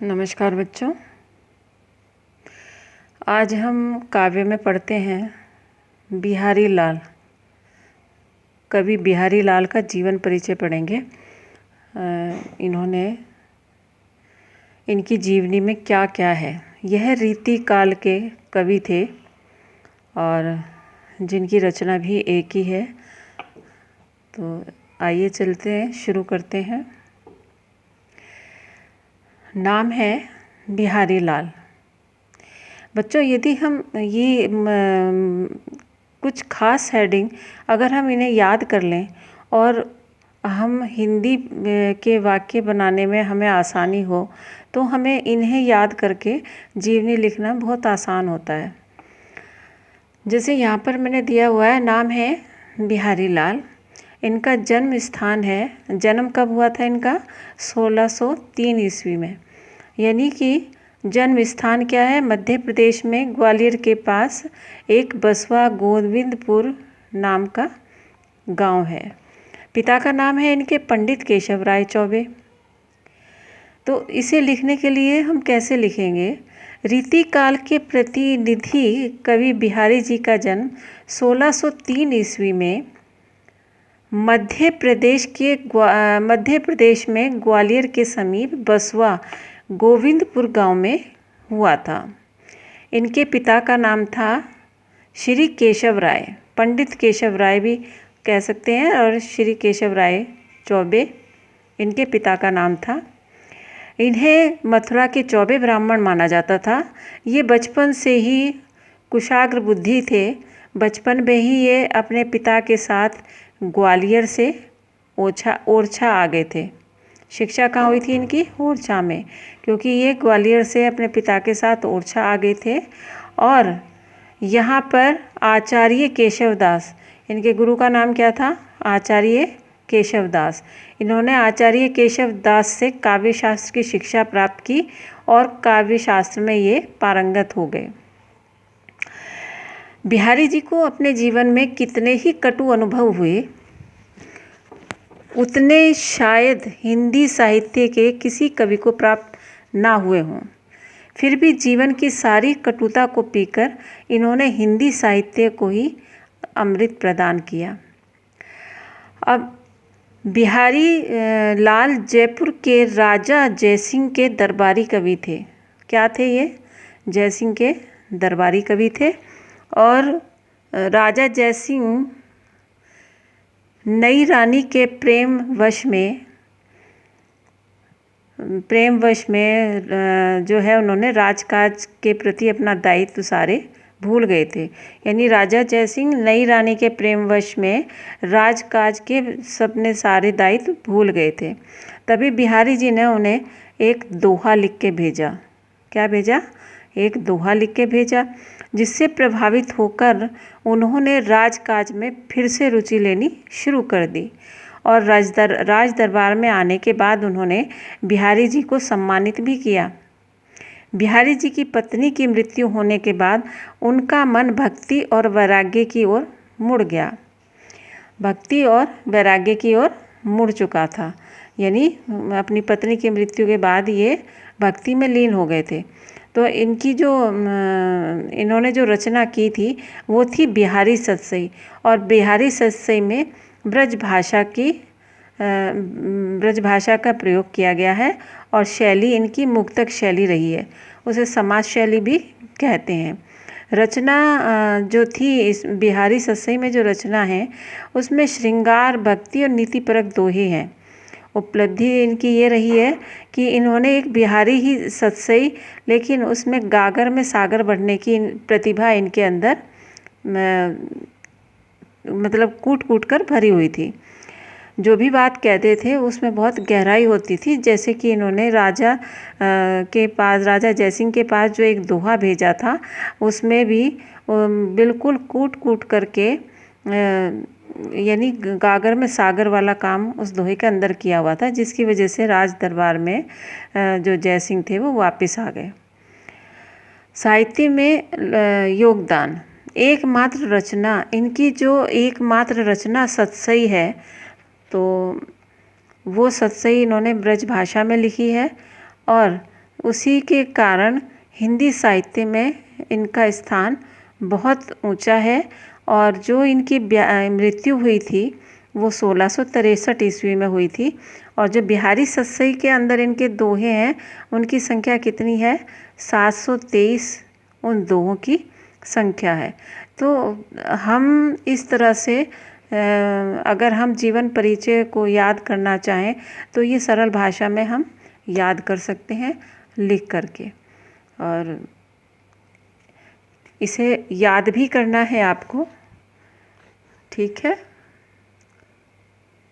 नमस्कार बच्चों। आज हम काव्य में पढ़ते हैं बिहारी लाल। कवि बिहारी लाल का जीवन परिचय पढ़ेंगे। इनकी जीवनी में क्या क्या है। यह रीति काल के कवि थे और जिनकी रचना भी एक ही है। तो आइए चलते हैं, शुरू करते हैं। नाम है बिहारी लाल। बच्चों, यदि हम ये कुछ खास हेडिंग अगर हम इन्हें याद कर लें और हम हिंदी के वाक्य बनाने में हमें आसानी हो तो हमें इन्हें याद करके जीवनी लिखना बहुत आसान होता है। जैसे यहाँ पर मैंने दिया हुआ है, नाम है बिहारी लाल। इनका जन्म स्थान है, जन्म कब हुआ था इनका? 1603 ईस्वी में। यानी कि जन्म स्थान क्या है? मध्य प्रदेश में ग्वालियर के पास एक बसवा गोविंदपुर नाम का गांव है। पिता का नाम है इनके पंडित केशव राय चौबे। तो इसे लिखने के लिए हम कैसे लिखेंगे? रीति काल के प्रतिनिधि कवि बिहारी जी का जन्म 1603 ईस्वी में मध्य प्रदेश में ग्वालियर के समीप बसवा गोविंदपुर गांव में हुआ था। इनके पिता का नाम था श्री केशव राय, पंडित केशव राय भी कह सकते हैं, और श्री केशव राय चौबे इनके पिता का नाम था। इन्हें मथुरा के चौबे ब्राह्मण माना जाता था। ये बचपन से ही कुशाग्र बुद्धि थे। बचपन में ही ये अपने पिता के साथ ग्वालियर से ओरछा आ गए थे। शिक्षा कहाँ हुई थी इनकी? ओरछा में, क्योंकि ये ग्वालियर से अपने पिता के साथ ओरछा आ गए थे। और यहाँ पर आचार्य केशवदास, इनके गुरु का नाम क्या था? आचार्य केशवदास। इन्होंने आचार्य केशवदास से काव्य शास्त्र की शिक्षा प्राप्त की और काव्य शास्त्र में ये पारंगत हो गए। बिहारी जी को अपने जीवन में कितने ही कटु अनुभव हुए, उतने शायद हिंदी साहित्य के किसी कवि को प्राप्त ना हुए हों। फिर भी जीवन की सारी कटुता को पीकर इन्होंने हिंदी साहित्य को ही अमृत प्रदान किया। अब बिहारी लाल जयपुर के राजा जयसिंह के दरबारी कवि थे। क्या थे ये? जयसिंह के दरबारी कवि थे। और राजा जयसिंह नई रानी के प्रेमवश में जो है उन्होंने राजकाज के प्रति अपना दायित्व सारे भूल गए थे। यानी राजा जयसिंह नई रानी के प्रेमवश में राजकाज के अपने सारे दायित्व भूल गए थे। तभी बिहारी जी ने उन्हें एक दोहा लिख के भेजा। क्या भेजा? एक दोहा लिख के भेजा, जिससे प्रभावित होकर उन्होंने राजकाज में फिर से रुचि लेनी शुरू कर दी। और राज दरबार में आने के बाद उन्होंने बिहारी जी को सम्मानित भी किया। बिहारी जी की पत्नी की मृत्यु होने के बाद उनका मन भक्ति और वैराग्य की ओर मुड़ गया। भक्ति और वैराग्य की ओर मुड़ चुका था। यानी अपनी पत्नी की मृत्यु के बाद ये भक्ति में लीन हो गए थे। तो इन्होंने जो रचना की थी वो थी बिहारी सतसई। और बिहारी सतसई में ब्रज भाषा का प्रयोग किया गया है और शैली इनकी मुक्तक शैली रही है। उसे समाज शैली भी कहते हैं। रचना जो थी इस बिहारी सतसई में, जो रचना है उसमें श्रृंगार, भक्ति और नीतिपरक दोहे हैं। उपलब्धि इनकी ये रही है कि इन्होंने एक बिहारी ही सतसई, लेकिन उसमें गागर में सागर बढ़ने की प्रतिभा इनके अंदर मतलब कूट कूट कर भरी हुई थी। जो भी बात कहते थे उसमें बहुत गहराई होती थी। जैसे कि इन्होंने राजा जयसिंह के पास जो एक दोहा भेजा था उसमें भी बिल्कुल कूट कूट करके यानी गागर में सागर वाला काम उस दोहे के अंदर किया हुआ था, जिसकी वजह से राज दरबार में जो जयसिंह थे वो वापस आ गए। साहित्य में योगदान, एकमात्र रचना इनकी, जो एकमात्र रचना सतसई है, तो वो सतसई इन्होंने ब्रज भाषा में लिखी है। और उसी के कारण हिंदी साहित्य में इनका स्थान बहुत ऊंचा है। और जो इनकी मृत्यु हुई थी वो 1663 ईस्वी में हुई थी। और जो बिहारी सतसई के अंदर इनके दोहे हैं उनकी संख्या कितनी है? 723 उन दोहों की संख्या है। तो हम इस तरह से अगर हम जीवन परिचय को याद करना चाहें तो ये सरल भाषा में हम याद कर सकते हैं लिख करके। और इसे याद भी करना है आपको, ठीक है।